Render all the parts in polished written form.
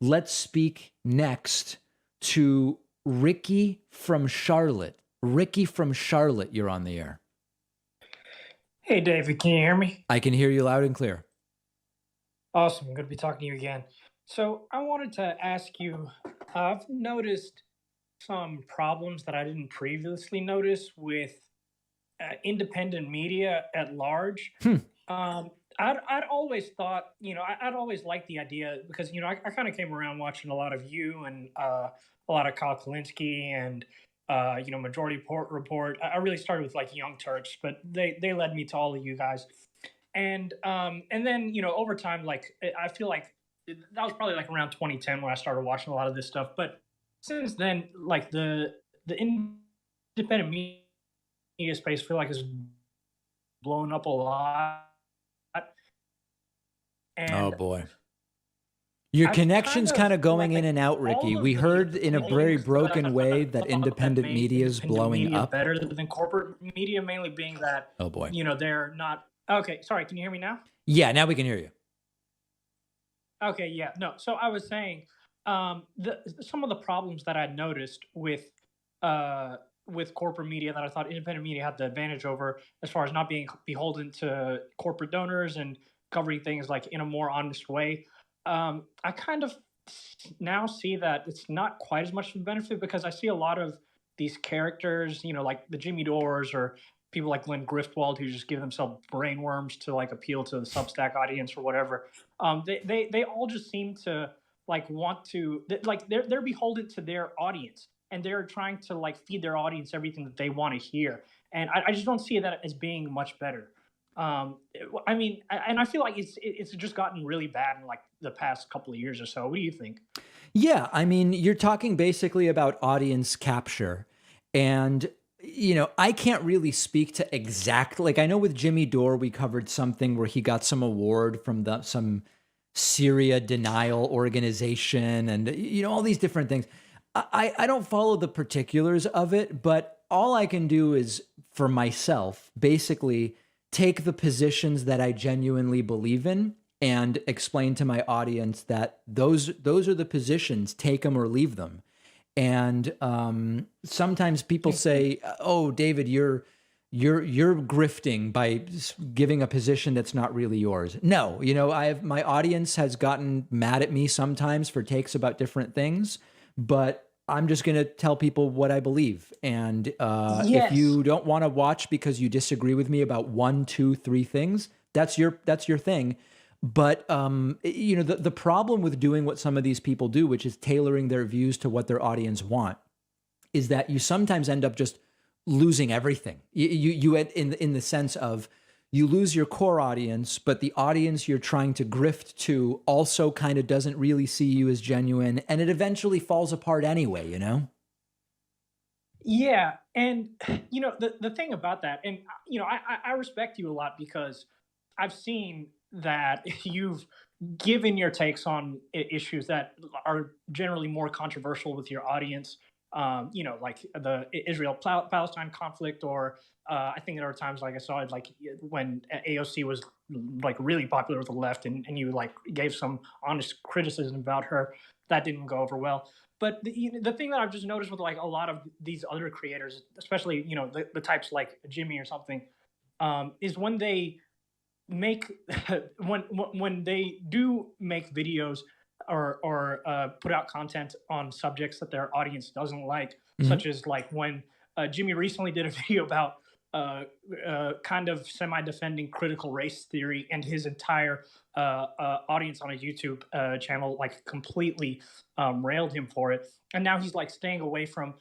Let's speak next to Ricky from Charlotte. Ricky from Charlotte, you're on the air. Hey, David, can you hear me? I can hear you loud and clear. Awesome. Good to be talking to you again. So, I wanted to ask you, I've noticed some problems that I didn't previously notice with independent media at large. Hmm. I'd always thought, I'd always liked the idea because, I kind of came around watching a lot of you and a lot of Kyle Kalinske and, Majority Report. I really started with like Young Turks, but they led me to all of you guys. And then, over time, like, I feel like that was probably like around 2010 when I started watching a lot of this stuff. But since then, like the independent media space, I feel like has blown up a lot. Oh, And boy. Your I've kind connection's kind of of going in like and out, all Ricky. of We the heard in a very things that broken way I that thought that independent made media is independent blowing media up. better than corporate media, mainly being that, Oh, boy. they're not. Okay, sorry, can you hear me now? Yeah, now we can hear you. Okay, yeah, no. So I was saying, some of the problems that I noticed with corporate media that I thought independent media had the advantage over, as far as not being beholden to corporate donors and covering things like in a more honest way. I kind of now see that it's not quite as much of a benefit because I see a lot of these characters, like the Jimmy Dores or people like Glenn Griftwald who just give themselves brainworms to like appeal to the Substack audience or whatever. They all just seem to like want to like they're beholden to their audience and they're trying to like feed their audience everything that they want to hear. And I just don't see that as being much better. I mean, and I feel like it's just gotten really bad in like the past couple of years or so. What do you think? Yeah, I mean, you're talking basically about audience capture. And, I can't really speak to exactly, like, I know with Jimmy Dore, we covered something where he got some award from some Syria denial organization and, all these different things. I don't follow the particulars of it, but all I can do is for myself, basically take the positions that I genuinely believe in and explain to my audience that those are the positions, take them or leave them. And sometimes people say, "Oh, David, you're grifting by giving a position that's not really yours." No, my audience has gotten mad at me sometimes for takes about different things, but I'm just going to tell people what I believe. And if Yes. you don't want to watch because you disagree with me about one, two, three things, that's your thing. But the problem with doing what some of these people do, which is tailoring their views to what their audience want, is that you sometimes end up just losing everything. In the sense of you lose your core audience, but the audience you're trying to grift to also kind of doesn't really see you as genuine, and it eventually falls apart anyway. Yeah, and the thing about that, and I respect you a lot because I've seen that you've given your takes on issues that are generally more controversial with your audience. Like the Israel Palestine conflict, or I think there are times like I saw it like when AOC was like really popular with the left, and you like gave some honest criticism about her. That didn't go over well. But the thing that I've just noticed with like a lot of these other creators, especially the types like Jimmy or something, is when they make when they do make videos or put out content on subjects that their audience doesn't like, Mhm. such as like when Jimmy recently did a video about kind of semi-defending critical race theory, and his entire audience on a YouTube channel like completely railed him for it, and now he's like staying away from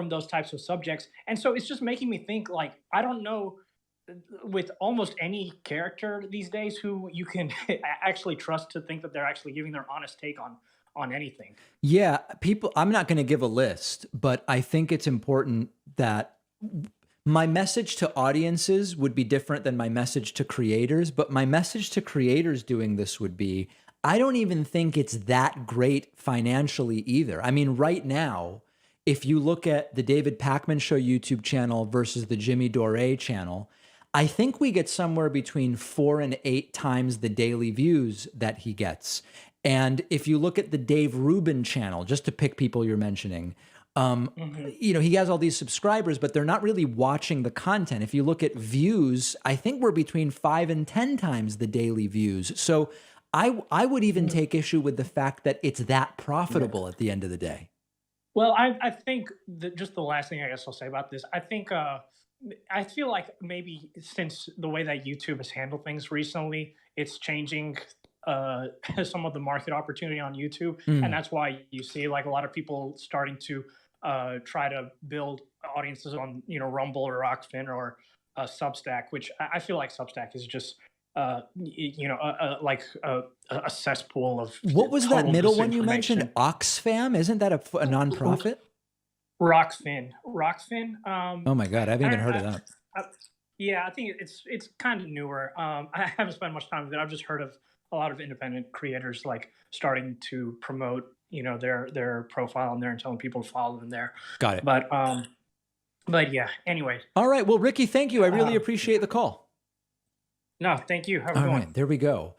those types of subjects, and so it's just making me think like I don't know with almost any character these days who you can actually trust to think that they're actually giving their honest take on anything. Yeah, I'm not going to give a list, but I think it's important that my message to audiences would be different than my message to creators. But my message to creators doing this would be, I don't even think it's that great financially either. I mean, right now, if you look at the David Pakman Show YouTube channel versus the Jimmy Dore channel, I think we get somewhere between 4 and 8 times the daily views that he gets. And if you look at the Dave Rubin channel, just to pick people you're mentioning, Hmm. he has all these subscribers, but they're not really watching the content. If you look at views, I think we're between 5 and 10 times the daily views. So I would even take issue with the fact that it's that Yeah. profitable at the end of the day. Well, I think that just the last thing I guess I'll say about this, I think I feel like maybe since the way that YouTube has handled things recently, it's changing uh, some of the market opportunity on YouTube, and Mm, that's why you see like a lot of people starting to try to build audiences on Rumble or Rockfin or Substack, which I feel like Substack is just like a cesspool of what was that total middle one you mentioned? disinformation. Oxfam? Isn't that a nonprofit? Rockfin. Oh my God, I haven't even heard of I, that. I, yeah, I think it's kind of newer. I haven't spent much time with it. I've just heard of a lot of independent creators like starting to promote, their profile in there and telling people to follow them there. Got it. But yeah. Anyway, All right. Well, Ricky, thank you. I really um, appreciate the call. no, thank you. Have a All good one. right, there we go.